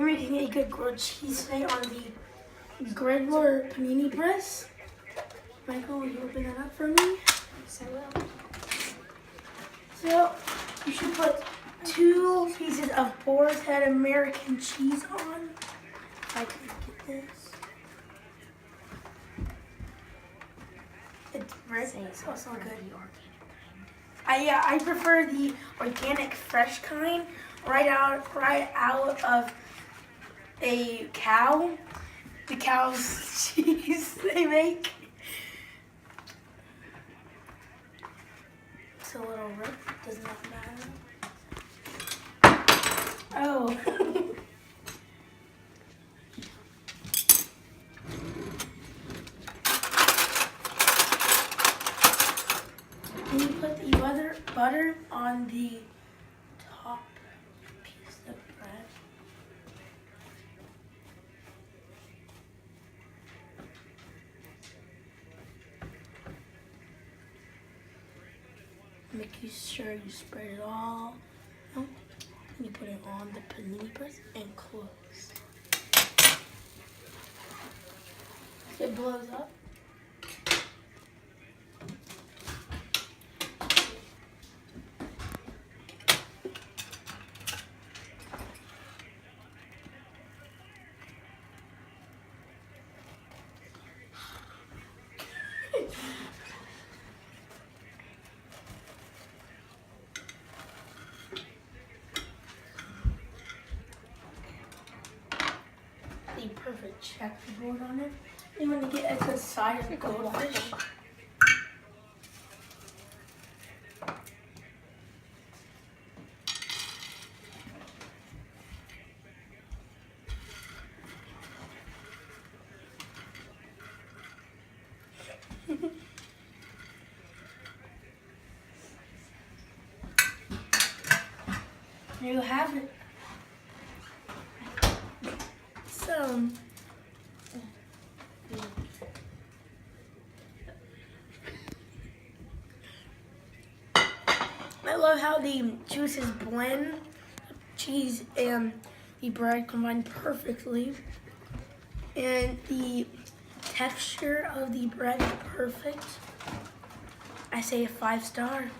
You're making a good grilled cheese today on the Griddler panini press. Michael, will you open that up for me? Yes, I will. So, you should put 2 pieces of Boar's Head American cheese on. If I can get this. It's red. It's also good. I prefer the organic, fresh kind. Right out of a cow. The cow's cheese they make. It's a little rip. Does not matter. Oh. And you put the butter on the top piece of bread. Make sure you spread it all out. And you put it on the panini press and close. It blows up. The perfect checkerboard on it. You want to get at the side of the goldfish. There you have it. So, I love how the juices blend, cheese and the bread combine perfectly, and the texture of the bread is perfect. I say a 5-star.